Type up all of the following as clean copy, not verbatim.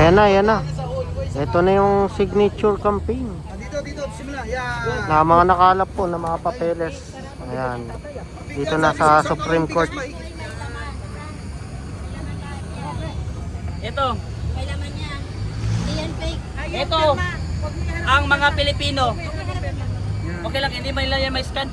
Ayan na, ayan na. Ito na yung signature campaign. Dito, simula. Yan. Na mga nakalap po na mga papeles. Ayan. Dito na sa Supreme Court. Ito, May laman yan. Hindi yan fake. ito ang mga Pilipino. Okay lang, hindi man nila yan may scan.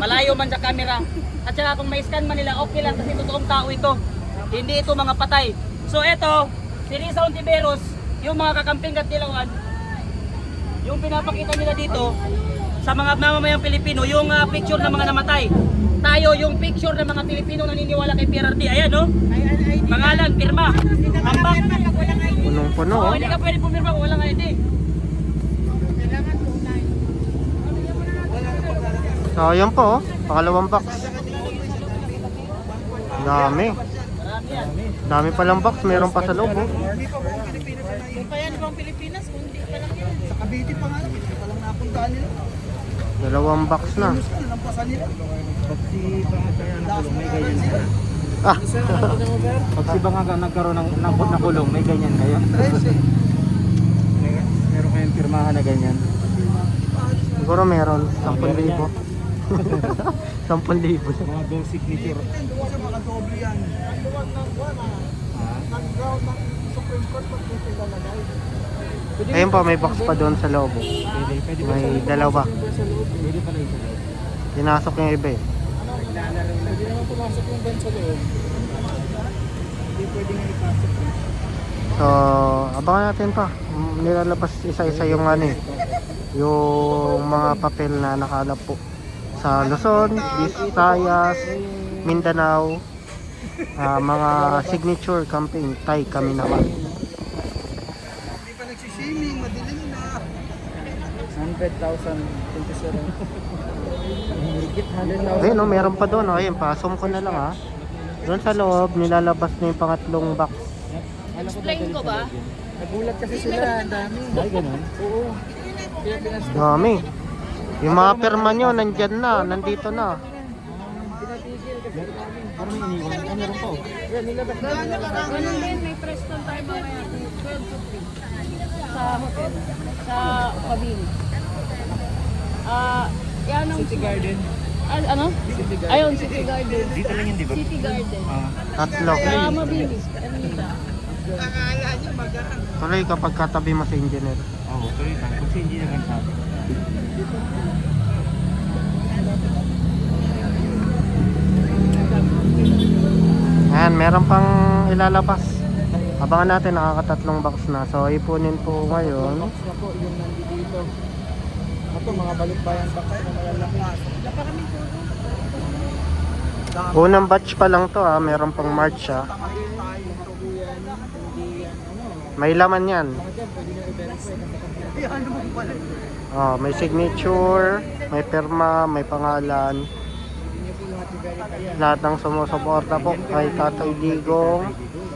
Malayo man sa camera. At saka kung may scan man nila, okay lang kasi totoong tao ito. Hindi ito mga patay. So ito, si Risa Ontiveros, yung mga kakamping at Dilawan, yung pinapakita nila dito sa mga mamamayang Pilipino, yung picture ng mga namatay. Tayo yung picture ng mga Pilipino naniniwala kay PRRD. Ayan, no? Pangalan, pirma, ambak. Punong-puno. Oh, Oh. hindi ka pwede pumirma kung walang ID. So, ayan po. Oh. Pangalawang box. Dami. Dami palang box. Meron pa sa loob. Oh. Kung kaya ibang Pilipinas, kundi pa lang yan. Sa Cavite pa nga. Hindi pa lang napuntahan nila. Dalawang box na. Nalampasan nila. Ah. Pag si Bangaga nagkaroon ng nakulong, may ganyan kayo? Meron kayong pirmahan na ganyan? Siguro meron. 10,000. 10,000. Mga goal signature. Mga doble yan. Ayun po, may box pa doon sa loob. Oh. Pwede May dalawa. Pwede pala isa. Pinasok yung iba eh. Pwede naman pumasok yung van sa loob. Hindi pwedeng ipasok. So, abangan natin pa. Nilalabas isa-isa yung ano eh. Yung mga papel na nakalap po sa Luzon, Visayas, Mindanao, mga signature campaign, Tay kami naman. Hindi pa nagsiswimming, madilim na. 100,027. Higit 100,000. Ayun, no, meron pa doon. Oh. Ayun, pasok ko na lang ha. Doon sa loob, nilalabas na yung pangatlong box. Explain ko ba? Nagulat kasi sila, ang dami. Ay, ganun? Oo. Kaya Dami. Yung mga perma nyo, nandyan na, nandito na. pinatigil kasi parang may iniwan. Ah, meron pa oh. Yan, nilabas na. Ganun din, may Preston tayo mamaya. 12 to 3. Sa hotel. Sa cabin. Yan ang... City Garden. Ano? City Garden. Ayun, City Garden. Dito lang yun, di ba? City Garden. Tatlo. Sa Mabilis. Kanina. Tuloy kapag katabi mo sa engineer. Oo, tuloy lang. Kung si hindi nagsabi. Ayan, meron pang ilalabas. Abangan natin, nakakatatlong box na. So, ipunin po ngayon. Box na po, yung nandito. Ito, mga balikbayan box na malalaki. Unang batch pa lang to ha, meron pang March ha. May laman yan. Oh, may signature, may perma, may pangalan. Lahat ng sumusuporta po kay Tatay Digong.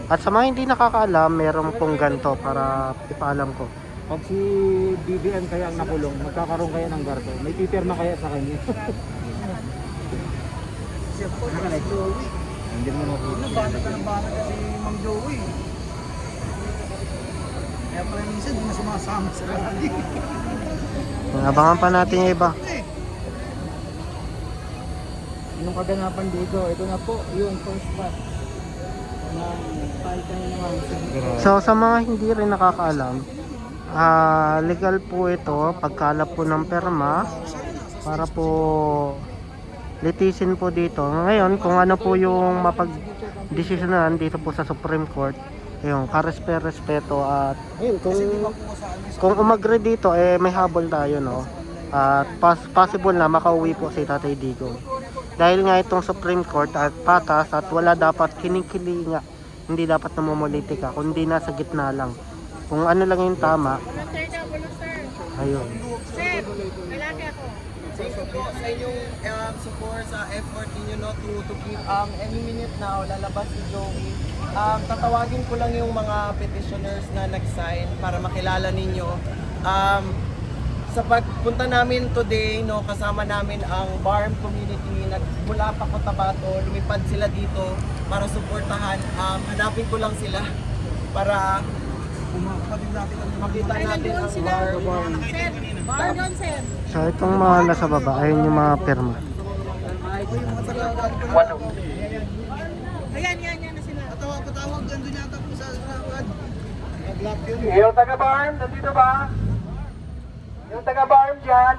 At sa mga hindi nakakaalam, meron pong ganto para ipaalam ko. Pag si BBM kaya ang nakulong, magkakaroon kaya ng gardo. May pipirma kaya sa kanya. Hindi mo nakikita. Bata ka ng bata kasi Mang Joey. Kaya pala minsan hindi na sumasama sa rally. Abangan pa natin yung iba. Anong kaganapan dito? Ito na po yung first spot ng Palkay naman. So sa mga hindi rin nakakaalam, legal po ito pagkalap po ng perma para po litisin po dito. Ngayon kung ano po yung mapag-desisyonan dito po sa Supreme Court, yung karespeto at ayun, kung umagree dito may habol tayo, no? At possible na makauwi po si Tatay Digong. Dahil nga itong Supreme Court at patas at wala dapat kinikili nga, hindi dapat namumulitika, kundi nasa gitna lang. Kung ano lang yung tama. Ayun. Sir, lalaki ako. Thank you po sa inyong support sa effort ninyo no, to keep any minute now lalabas si Joey. Tatawagin ko lang yung mga petitioners na nag-sign para makilala ninyo. Sa pagpunta namin today, no, kasama namin ang Barm community, nagmula pa Cotabato, lumipad sila dito para suportahan. Hanapin ko lang sila para makita natin ang bar. Sir, bar doon, sir. So itong mga nasa baba, ayun yung mga pirma. Ayan na sila. Patawag, andun yata po sa Rawad. Nag-lock yun. Yung taga-barm, nandito ba? Yung taga-barm dyan?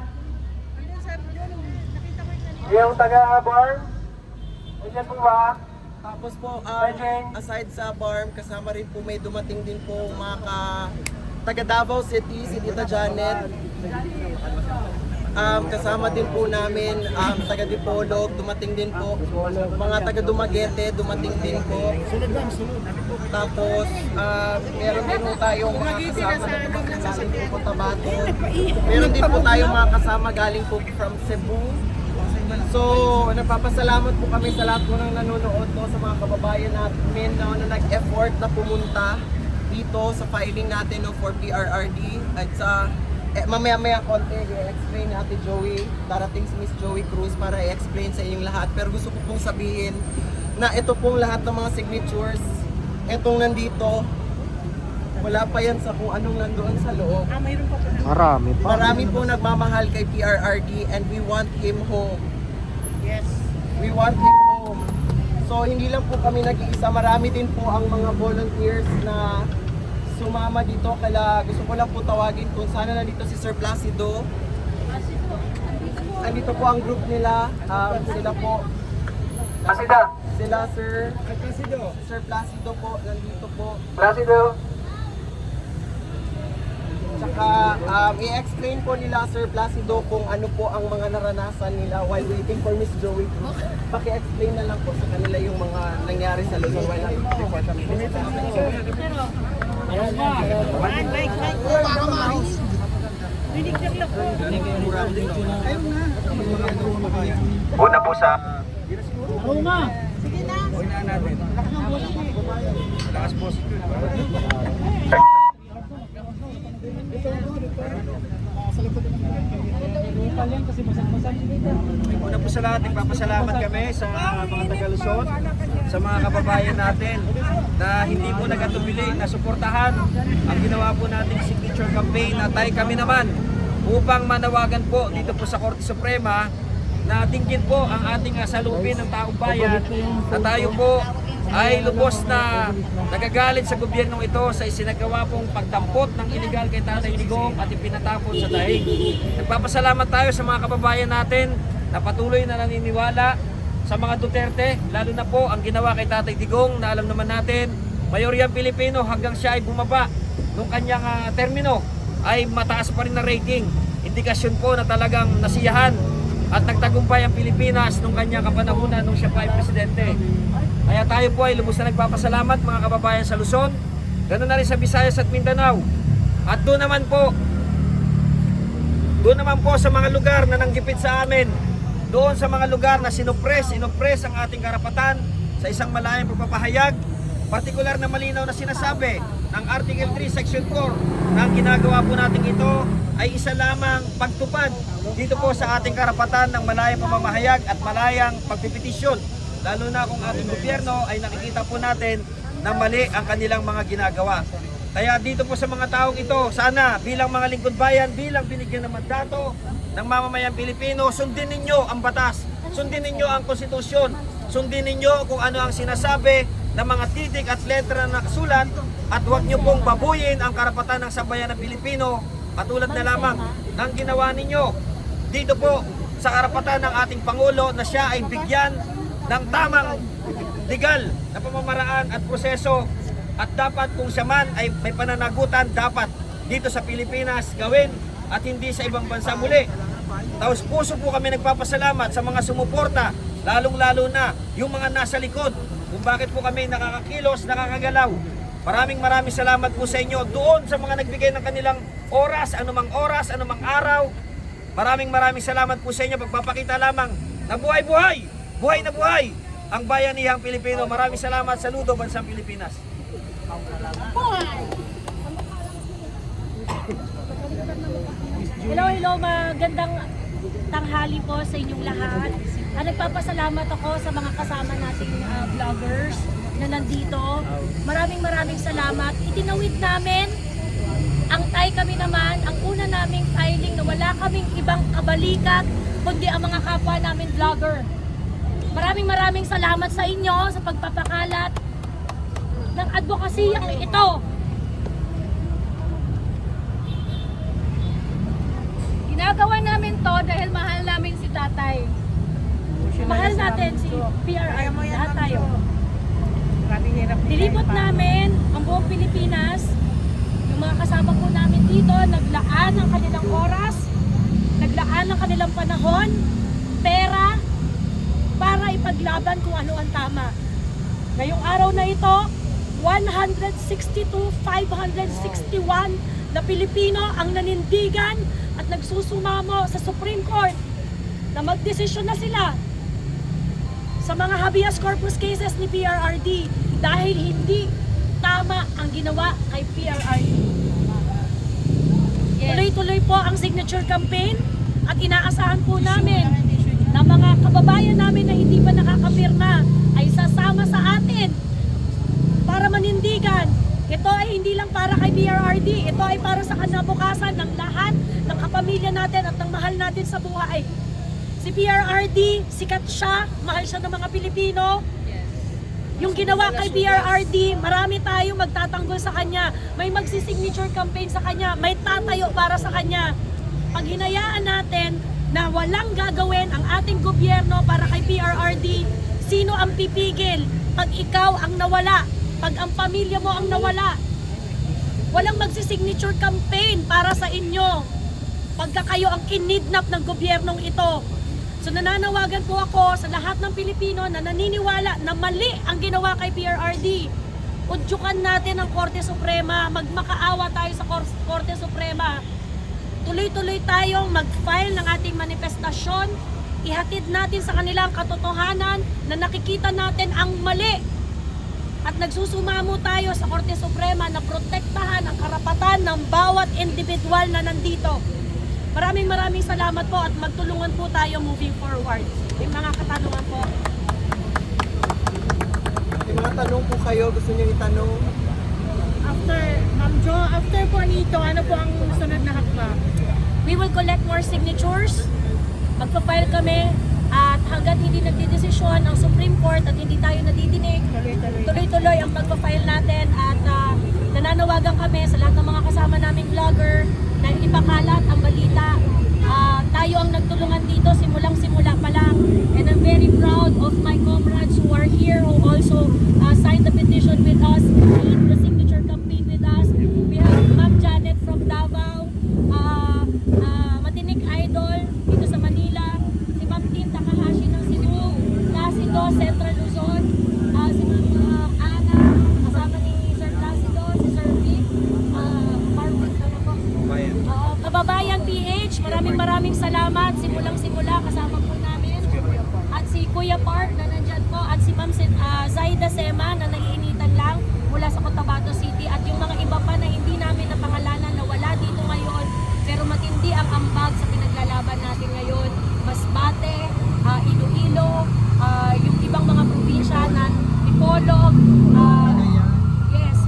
Yung taga-barm? Nandiyan po ba? Tapos po, aside sa barm, kasama rin po may dumating din po mga taga Davao City, si Tita Janet. Kasama din po namin taga Dipolog, dumating din po. Mga taga Dumaguete, dumating din po. Tapos, meron din po tayong mga kasama na galing po po Tabato. Meron din po tayong mga kasama galing po from Cebu. So, nagpapasalamat po kami sa lahat po ng nanonood po sa mga kababayan natin na nag-effort na pumunta dito sa filing natin for PRRD. At sa mamaya-maya konti, i-explain ni Ate Joey, darating si Miss Joey Cruz para i-explain sa inyong lahat. Pero gusto ko pong sabihin na ito pong lahat ng mga signatures, itong nandito, wala pa yan sa kung anong nandoon sa loob. Mayroon pa po na. Marami pa. Marami po nagmamahal kay PRRD and we want him home. Yes. We want him home. So hindi lang po kami nag-iisa, marami din po ang mga volunteers na sumama dito. Kaya gusto ko lang po tawagin kung sana nandito si Sir Placido. Andito po ang group nila. Sila po. Sila Sir Placido po, nandito po. Tsaka i-explain po nila Sir Placido kung ano po ang mga naranasan nila while waiting for Miss Joey Cruz. Paki-explain na lang po sa kanila yung mga nangyari sa Luzon while nandito po kami. Una po sa Una po sa lahat, nagpapasalamat kami sa mga taga-Luzon, sa mga kababayan natin na hindi po nagatubili na suportahan ang ginawa po nating signature campaign na tayo kami naman upang manawagan po dito po sa Korte Suprema na tingin po ang ating salubin ng taong bayan na tayo po ay lubos na nagagalit sa gobyernong ito sa isinagawa pong pagdampot ng iligal kay Tatay Digong at ipinatapon sa dahig. Nagpapasalamat tayo sa mga kababayan natin na patuloy na naniniwala sa mga Duterte, lalo na po ang ginawa kay Tatay Digong na alam naman natin, mayoryang Pilipino hanggang siya ay bumaba nung kanyang termino ay mataas pa rin na rating. Indikasyon po na talagang nasiyahan at nagtagumpay ang Pilipinas nung kanyang kapanahunan nung siya pa ay presidente. Kaya tayo po ay lubos na nagpapasalamat mga kababayan sa Luzon, ganoon na rin sa Visayas at Mindanao. At doon naman po sa mga lugar na nanggipit sa amin, doon sa mga lugar na inoppress ang ating karapatan sa isang malayang pagpapahayag, partikular na malinaw na sinasabi ng Article 3 Section 4 na ang ginagawa po natin ito ay isa lamang pagtupad dito po sa ating karapatan ng malayang pamamahayag at malayang pagpipetisyon, lalo na kung ating gobyerno ay nakikita po natin na mali ang kanilang mga ginagawa. Kaya dito po sa mga taong ito, sana bilang mga lingkod bayan, bilang binigyan ng mandato ng mamamayang Pilipino, sundin ninyo ang batas, sundin ninyo ang konstitusyon, sundin ninyo kung ano ang sinasabi ng mga titik at letra na nakasulat, at huwag nyo pong babuyin ang karapatan ng sambayan ng Pilipino katulad na lamang ng ginawa ninyo dito po sa karapatan ng ating Pangulo na siya ay bigyan ng tamang legal na pamamaraan at proseso, at dapat kung siya man ay may pananagutan, dapat dito sa Pilipinas gawin at hindi sa ibang bansa muli. Taos puso po kami nagpapasalamat sa mga sumuporta, lalong-lalo na yung mga nasa likod, kung bakit po kami nakakakilos, nakakagalaw. Maraming salamat po sa inyo doon sa mga nagbigay ng kanilang oras, anumang araw. Maraming salamat po sa inyo. Pagpapakita lamang na buhay na buhay ang bayanihang Pilipino. Maraming salamat. Saludo, Bansang Pilipinas. Hello, magandang tanghali po sa inyong lahat. Nagpapasalamat ako sa mga kasama nating vloggers na nandito. Maraming salamat. Itinawid namin Ang Tay kami naman, ang una naming filing na wala kaming ibang kabalikat kundi ang mga kapwa namin vlogger. Maraming salamat sa inyo sa pagpapakalat ng advokasiyang ito. Ginagawa namin to dahil mahal namin si Tatay. Mahal natin si PRR, lahat tayo. Nilibot namin ang buong Pilipinas. Yung mga kasama po namin dito, naglaan ng kanilang oras, naglaan ng kanilang panahon, pera, para ipaglaban kung ano ang tama. Ngayong araw na ito, 162,561 na Pilipino ang nanindigan at nagsusumamo sa Supreme Court na magdesisyon na sila sa mga habeas corpus cases ni PRRD dahil hindi tama ang ginawa kay PRRD. Tuloy-tuloy po ang signature campaign at inaasahan po namin na mga kababayan namin na hindi pa nakakapirma ay sasama sa atin para manindigan. Ito ay hindi lang para kay PRRD, ito ay para sa kinabukasan ng lahat ng kapamilya natin at ng mahal natin sa buhay. Si PRRD, sikat siya, mahal siya ng mga Pilipino. Yung ginawa kay PRRD, marami tayong magtatanggol sa kanya. May magsisignature campaign sa kanya, may tatayo para sa kanya. Pag hinayaan natin na walang gagawin ang ating gobyerno para kay PRRD, sino ang pipigil? Pag ikaw ang nawala, pag ang pamilya mo ang nawala, walang magsisignature campaign para sa inyo pagka kayo ang kinidnap ng gobyernong ito. So nananawagan po ako sa lahat ng Pilipino na naniniwala na mali ang ginawa kay PRRD. Udyukan natin ang Korte Suprema, magmakaawa tayo sa Korte Suprema. Tuloy-tuloy tayong mag-file ng ating manifestasyon. Ihatid natin sa kanilang katotohanan na nakikita natin ang mali. At nagsusumamo tayo sa Korte Suprema na protektahan ang karapatan ng bawat individual na nandito. Maraming salamat po at magtulungan po tayo moving forward. May mga katanungan po. May mga tanong po kayo, gusto niyo itanong? After, Ma'am Jo, after po nito, ano po ang sunod na hakbang? We will collect more signatures. Magpa-file kami at hanggat hindi nagdidesisyon ang Supreme Court at hindi tayo nadidinig, tuloy-tuloy ang pagpa-file natin at nananawagan kami sa lahat ng mga kasama naming vlogger na ipakalat ang balita. Tayo ang nagtulungan dito simulang-simula pa lang. And I'm very proud of my comrades who are here who also signed the petition with us, lead the signature campaign with us. We have Ma'am Janet from Davao, Matinik Idol dito sa Manila, si Ma'am Tin Takahashi ng Cebu, Placido, Central Luzon, si Ma'am Ana, kasama ni Sir Placido, si Sir Vic, Marvin, Kababayan PH, maraming salamat. Simulang-simula, kasama po namin. At si Kuya Park na nandyan po. At si Ma'am Zaida Sema na naiinitan lang mula sa Cotabato City. At yung mga iba pa na hindi namin napangalanan na wala dito ngayon. Pero matindi ang ambag sa pinaglalaban natin ngayon. Masbate, Iloilo, yung ibang mga probinsya na Ipolog, yes,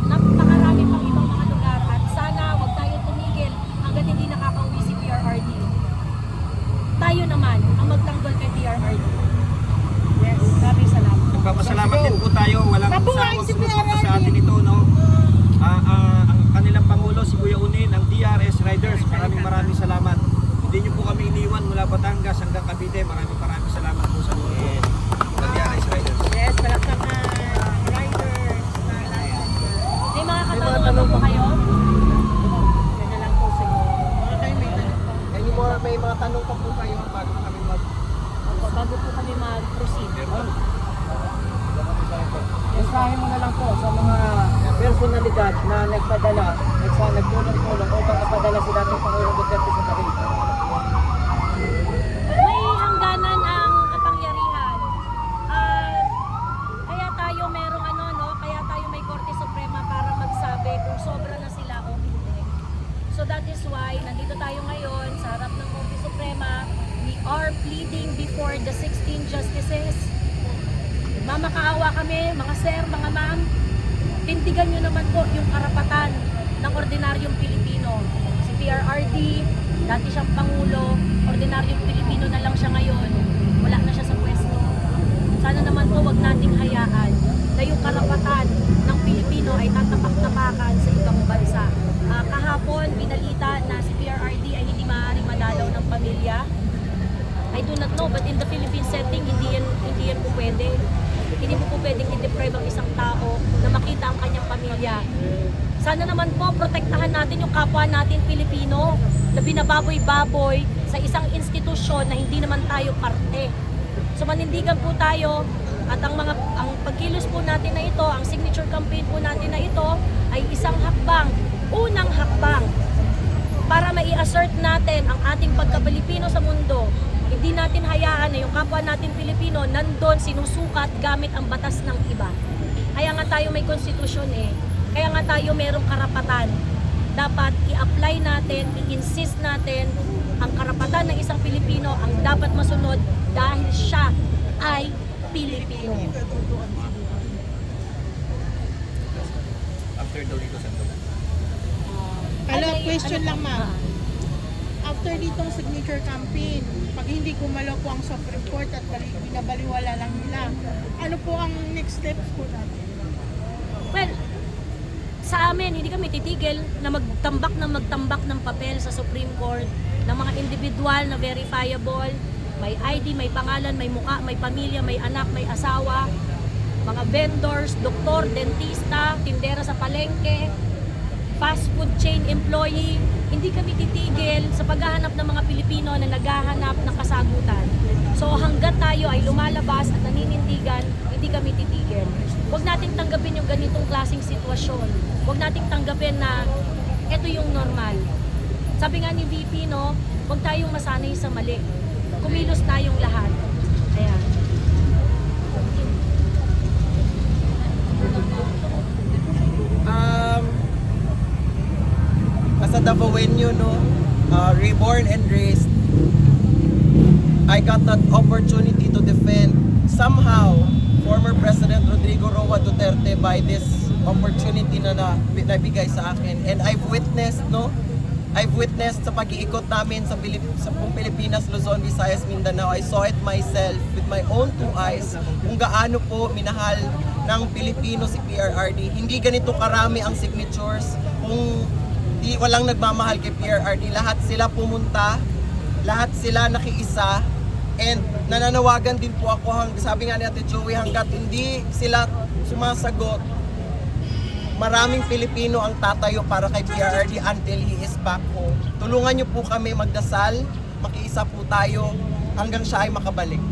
napakarami pang ibang mga lugar. At sana wag tayo tumigil hanggat hindi nakakauwi si PRRD. Tayo naman ang magtanggol kay PRRD. Yes, maraming salamat. Nagpapasalamat din po tayo. Walang sawang sumusuporta sa atin ito, no? Ang kanilang Pangulo, si Kuya Unin, ang DRS Riders. Maraming salamat. Hindi niyo po kami iniwan mula Batangas hanggang Cavite. Maraming salamat po sa mga DRS Riders. Yes, palakpakan, riders. May mga katanungan po kayo? Yan na lang po siguro. Mga kayo may mga tanong pa po kayo bago kami Bago po kami mag-proceed. Mensahe mo na lang po sa mga personalidad na nagtulong-tulong upang napadala si dating Pangulong Duterte sa Cavite. May hangganan ang kapangyarihan. Kaya tayo merong kaya tayo may Korte Suprema para magsabi kung sobra na sila o hindi. So that is why nandito tayo ngayon sa harap ng Korte Suprema. We are pleading before the 16 justices. Mamakaawa kami, mga sir, mga ma'am. Tindigan nyo naman po yung karapatan ng ordinaryo ordinaryong Pilipino. Si PRRD, dati siyang Pangulo, ordinaryong Pilipino na lang siya ngayon. Wala na siya sa pwesto. Sana naman po wag nating hayaan na yung karapatan ng Pilipino ay tatapak-tapakan sa ibang bansa. Kahapon, binalita na si PRRD ay hindi maaaring madalaw ng pamilya. I do not know, but in the Philippine setting, hindi yan po pwede. Hindi po pwedeng i-deprive ang isang tao na makita ang kanyang pamilya. Sana naman po, protektahan natin yung kapwa natin Pilipino na binababoy-baboy sa isang institusyon na hindi naman tayo parte. So manindigan po tayo at ang pagkilos po natin na ito, ang signature campaign po natin na ito ay isang hakbang, unang hakbang para mai-assert natin ang ating pagka-Pilipino sa mundo. Hindi natin hayaan na yung kapwa natin Pilipino nandun sinusukat gamit ang batas ng iba. Kaya nga tayo may konstitusyon Kaya nga tayo merong karapatan. Dapat i-apply natin, i-insist natin ang karapatan ng isang Pilipino ang dapat masunod dahil siya ay Pilipino. After daw dito sa Hello, question lang ma'am. After ditong signature campaign, pag hindi gumalaw po ang Supreme Court at binabaliwala lang nila, ano po ang next steps po natin? Well, sa amin, hindi kami titigil na magtambak ng papel sa Supreme Court ng mga individual na verifiable, may ID, may pangalan, may mukha, may pamilya, may anak, may asawa, mga vendors, doktor, dentista, tindera sa palengke, fast food chain employee. Hindi kami titigil sa paghahanap ng mga Pilipino na naghahanap ng kasagutan. So hanggat tayo ay lumalabas at naninindigan, hindi kami titigil. Huwag nating tanggapin yung ganitong klaseng sitwasyon. Huwag nating tanggapin na ito yung normal. Sabi nga ni VP, huwag tayong masanay sa mali. Kumilos tayong lahat. Ayan. As a Davaoenyo, reborn and raised, I got that opportunity to defend somehow former President Rodrigo Roa Duterte by this opportunity na nabigay sa akin. And I've witnessed sa pag-iikot namin sa Pilipinas, Luzon, Visayas, Mindanao. I saw it myself with my own two eyes kung gaano po minahal ng Pilipino si PRRD. Hindi ganito karami ang signatures. Kung walang nagmamahal kay PRRD, lahat sila pumunta, lahat sila nakiisa, and nananawagan din po ako, sabi nga ni Ate Joey, hanggat hindi sila sumasagot, maraming Pilipino ang tatayo para kay PRRD until he is back home. Tulungan niyo po kami magdasal, makiisa po tayo hanggang siya ay makabalik.